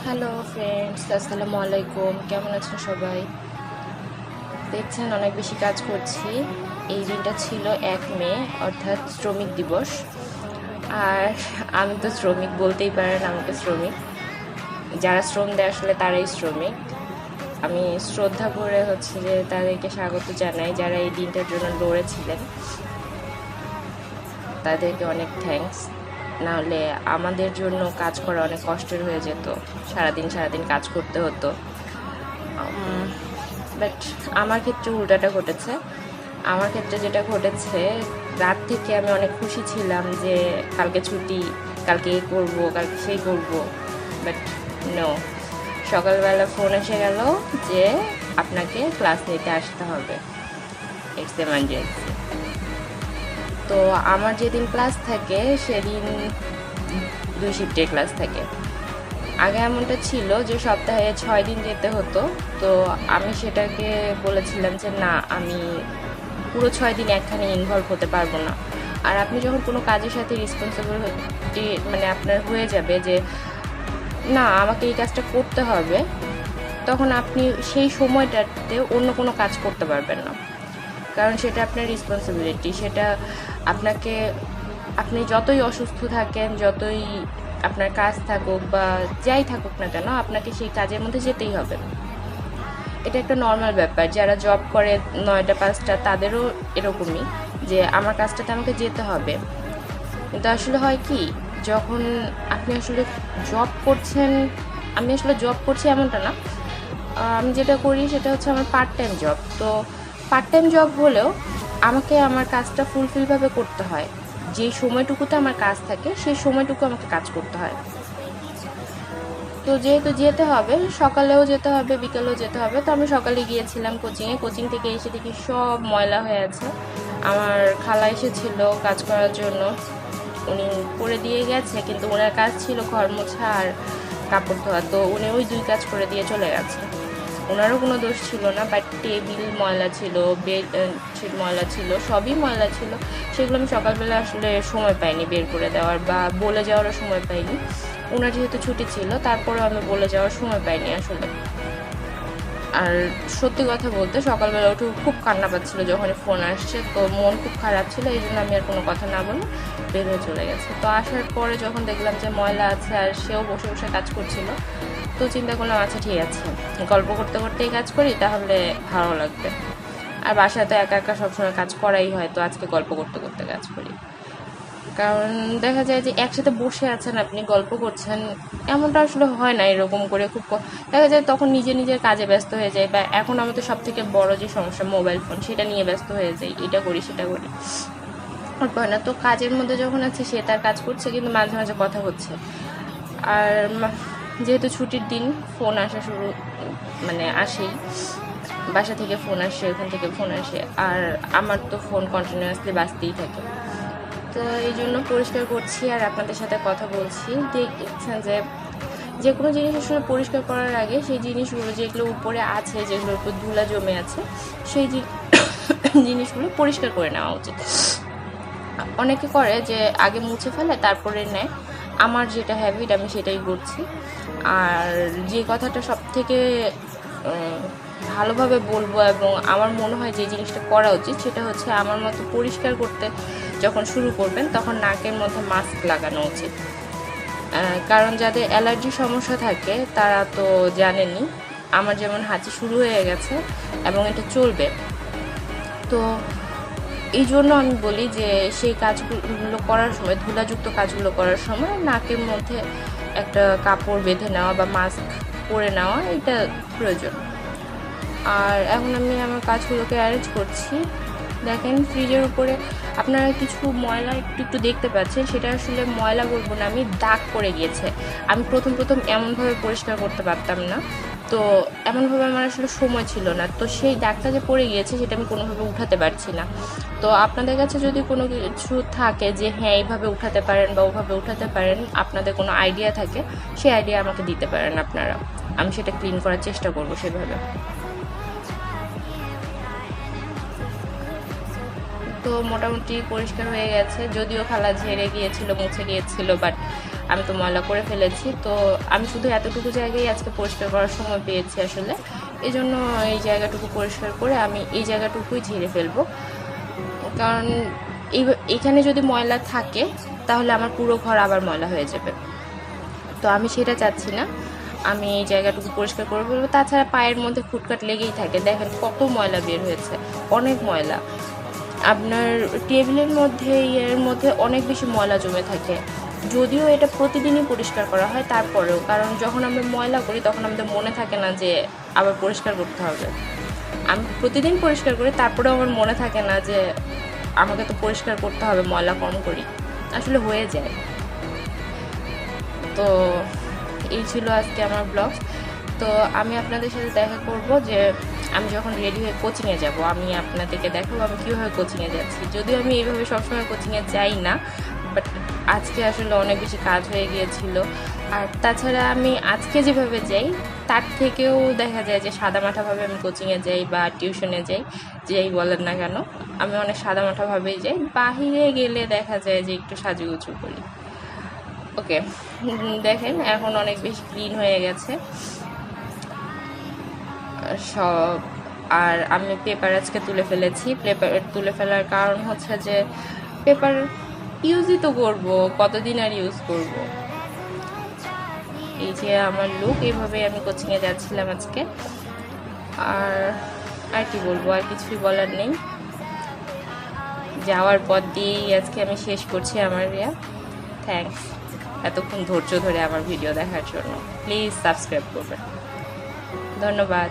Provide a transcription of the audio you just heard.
Hello friends, আসসালামু আলাইকুম। কেমন আছেন সবাই? দেখছেন অনেক বেশি কাজ করছি। এই দিনটা ছিল 1 মে, অর্থাৎ শ্রমিক দিবস। আর আমি তো শ্রমিক, বলতেই পারেন আমাকে শ্রমিক। যারা শ্রম দেয় আসলে তারাই শ্রমিক। আমি শ্রদ্ধা করে হচ্ছে যে তাদেরকে স্বাগত জানাই, যারা এই দিনটার জন্য লড়েছিলেন। তাদেরকে অনেক থ্যাঙ্কস। নাহলে আমাদের জন্য কাজ করা অনেক কষ্টের হয়ে যেত। সারাদিন সারাদিন কাজ করতে হতো। বাট আমার ক্ষেত্রে উল্টাটা ঘটেছে। আমার ক্ষেত্রে যেটা ঘটেছে, রাত থেকে আমি অনেক খুশি ছিলাম যে কালকে ছুটি, কালকে এই করবো, কালকে সেই করবো। বাট নো, সকালবেলা ফোন এসে গেল যে আপনাকে ক্লাস নিতে আসতে হবে। It's emergency. তো আমার যেদিন ক্লাস থাকে সেদিন 2 শিফটের ক্লাস থাকে। আগে এমনটা ছিল যে সপ্তাহে 6 দিন যেতে হতো। তো আমি সেটাকে বলেছিলাম যে না, আমি পুরো 6 দিন একখানে ইনভলভ হতে পারবো না। আর আপনি যখন কোনো কাজের সাথে রেসপন্সিবিলিটি মানে আপনার হয়ে যাবে যে না, আমাকে এই কাজটা করতে হবে, তখন আপনি সেই সময়টাতে অন্য কোনো কাজ করতে পারবেন না। কারণ সেটা আপনার রেসপন্সিবিলিটি। সেটা আপনাকে, আপনি যতই অসুস্থ থাকেন, যতই আপনার কাজ থাকুক বা যাই থাকুক না কেন, আপনাকে সেই কাজের মধ্যে যেতেই হবে। এটা একটা নর্মাল ব্যাপার। যারা জব করে 9টা 5টা, তাদেরও এরকমই যে আমার কাজটাতে আমাকে যেতে হবে। কিন্তু আসলে হয় কি, যখন আপনি আসলে জব করছেন, আমি আসলে জব করছি এমনটা না। আমি যেটা করি সেটা হচ্ছে আমার পার্ট টাইম জব। তো পার্ট টাইম জব হলেও আমাকে আমার কাজটা ফুলফিলভাবে করতে হয়। যেই সময়টুকুতে আমার কাজ থাকে সেই সময়টুকু আমাকে কাজ করতে হয়। তো যেহেতু যেতে হবে, সকালেও যেতে হবে, বিকেলেও যেতে হবে, তো আমি সকালে গিয়েছিলাম কোচিংয়ে। কোচিং থেকে এসে দেখি সব ময়লা হয়ে আছে। আমার খালা এসেছিল কাজ করার জন্য, উনি করে দিয়ে গেছে, কিন্তু ওনার কাজ ছিল ঘর মোছা আর কাপড় ধোয়া। তো উনি ওই 2 কাজ করে দিয়ে চলে গেছে। ওনারও কোনো দোষ ছিল না, বাট টেবিল ময়লা ছিল, বেডশিট ময়লা ছিল, সবই ময়লা ছিল। সেগুলো আমি সকালবেলা আসলে সময় পাইনি বের করে দেওয়ার, বা বলে যাওয়ারও সময় পাইনি। ওনার যেহেতু ছুটি ছিল, তারপরেও আমি বলে যাওয়ার সময় পাইনি আসলে। আর সত্যি কথা বলতে, সকালবেলা উঠে খুব কান্না পাচ্ছিল যখনই ফোন আসছে। তো মন খুব খারাপ ছিল, এই জন্য আমি আর কোনো কথা না বলে বের হয়ে চলে গেছে। তো আসার পরে যখন দেখলাম যে ময়লা আছে আর সেও বসে বসে কাজ করছিল, তো চিন্তা করলাম আচ্ছা ঠিক আছে, গল্প করতে করতেই কাজ করি, তাহলে ভালো লাগবে। আর বাসায় তো একা একা সবসময় কাজ করাই হয়, তো আজকে গল্প করতে করতে কাজ করি। কারণ দেখা যায় যে একসাথে বসে আছেন, আপনি গল্প করছেন, এমনটা আসলে হয় না এরকম করে। খুব দেখা যায় তখন নিজে নিজের কাজে ব্যস্ত হয়ে যায়। বা এখন আমাদের সব থেকে বড় যে সমস্যা, মোবাইল ফোন, সেটা নিয়ে ব্যস্ত হয়ে যাই, এটা করি সেটা করি, হয় না। তো কাজের মধ্যে যখন আছে, সে তার কাজ করছে, কিন্তু মাঝে মাঝে কথা হচ্ছে। আর যেহেতু ছুটির দিন, ফোন আসা শুরু, মানে আসেই, বাসা থেকে ফোন আসে, ওখান থেকে ফোন আসে, আর আমার তো ফোন কন্টিনিউয়াসলি বাজতেই থাকে। তো এই জন্য পরিষ্কার করছি আর আপনাদের সাথে কথা বলছি। দেখছেন যে যে কোনো জিনিস আসলে পরিষ্কার করার আগে সেই জিনিসগুলো যেগুলো উপরে আছে, যেগুলোর উপর ধুলা জমে আছে, সেই জিনিসগুলো পরিষ্কার করে নেওয়া উচিত। অনেকে করে যে আগে মুছে ফেলে তারপরে নেয়। আমার যেটা হ্যাবিট, আমি সেটাই করছি। আর যে কথাটা সব থেকে ভালোভাবে বলবো এবং আমার মনে হয় যে জিনিসটা করা উচিত, সেটা হচ্ছে আমার মতো পরিষ্কার করতে যখন শুরু করবেন, তখন নাকের মধ্যে মাস্ক লাগানো উচিত। কারণ যাদের অ্যালার্জি সমস্যা থাকে তারা তো জানেনই। আমার যেমন হাঁচি শুরু হয়ে গেছে এবং এটা চলবে। তো এই জন্য আমি বলি যে সেই কাজগুলো করার সময়, ধুলাযুক্ত কাজগুলো করার সময় নাকের মধ্যে একটা কাপড় বেঁধে নেওয়া বা মাস্ক পরে নেওয়া, এটা প্রয়োজন। আর এখন আমি আমার কাজগুলোকে অ্যারেঞ্জ করছি। দেখেন ফ্রিজের উপরে আপনারা কিছু ময়লা একটু একটু দেখতে পাচ্ছেন, সেটা আসলে ময়লা বলবো না, আমি দাগ পড়ে গিয়েছে। আমি প্রথম প্রথম এমনভাবে পরিষ্কার করতে পারতাম না, তো এমনভাবে আমার আসলে সময় ছিল না। তো সেই দাগটা যে পড়ে গিয়েছে, সেটা আমি কোনোভাবে উঠাতে পারছি না। তো আপনাদের কাছে যদি কোনো কিছু থাকে যে হ্যাঁ এইভাবে উঠাতে পারেন বা ওভাবে উঠাতে পারেন, আপনাদের কোনো আইডিয়া থাকে, সেই আইডিয়া আমাকে দিতে পারেন আপনারা। আমি সেটা ক্লিন করার চেষ্টা করবো সেভাবে। তো মোটামুটি পরিষ্কার হয়ে গেছে, যদিও খালা ঝেড়ে গিয়েছিল, মুছে গিয়েছিল, বাট আমি তো ময়লা করে ফেলেছি। তো আমি শুধু এতটুকু জায়গায় আজকে পরিষ্কার করার সময় পেয়েছি আসলে, এই জন্য এই জায়গাটুকু পরিষ্কার করে আমি এই জায়গাটুকুই ঝেড়ে ফেলবো। কারণ এইখানে যদি ময়লা থাকে তাহলে আমার পুরো ঘর আবার ময়লা হয়ে যাবে, তো আমি সেটা চাচ্ছি না। আমি এই জায়গাটুকু পরিষ্কার করে ফেলবো। তাছাড়া পায়ের মধ্যে খুটখাট লেগেই থাকে, দেখেন কত ময়লা বের হয়েছে, অনেক ময়লা। আপনার টেবিলের মধ্যে এর মধ্যে অনেক বেশি ময়লা জমে থাকে, যদিও এটা প্রতিদিনই পরিষ্কার করা হয় তারপরেও, কারণ যখন আমরা ময়লা করি তখন আমাদের মনে থাকে না যে আবার পরিষ্কার করতে হবে। আমি প্রতিদিন পরিষ্কার করি, তারপরেও আমার মনে থাকে না যে আমাকে তো পরিষ্কার করতে হবে, ময়লা কম করি, আসলে হয়ে যায়। তো এই ছিল আজকে আমার ব্লগ। তো আমি আপনাদের সাথে দেখা করব যে আমি যখন রেডি হয়ে কোচিংয়ে যাব, আমি আপনাদেরকে দেখাবো আমি কীভাবে কোচিংয়ে যাচ্ছি। যদিও আমি এইভাবে সবসময় কোচিংয়ে যাই না, বাট আজকে আসলে অনেক বেশি কাজ হয়ে গিয়েছিল। আর তাছাড়া আমি আজকে যেভাবে যাই তার থেকেও দেখা যায় যে সাদামাঠাভাবে আমি কোচিংয়ে যাই বা টিউশনে যাই, যেই বলেন না কেন, আমি অনেক সাদামাঠাভাবেই যাই। বাহিরে গেলে দেখা যায় যে একটু সাজুগুজু করি। ওকে, দেখেন এখন অনেক বেশি ক্লিন হয়ে গেছে সব। আর আমি পেপার আজকে তুলে ফেলেছি। পেপার তুলে ফেলার কারণ হচ্ছে যে পেপার ইউজই তো করবো, কতদিন আর ইউজ করব। এই যে আমার লুক, এইভাবে আমি কোচিংয়ে যাচ্ছিলাম আজকে। আর কি বলবো, আর কিছুই বলার নেই। যাওয়ার পর দিয়েই আজকে আমি শেষ করছি আমার থ্যাঙ্কস এতক্ষণ ধৈর্য ধরে আমার ভিডিও দেখার জন্য। প্লিজ সাবস্ক্রাইব করবেন, ধন্যবাদ।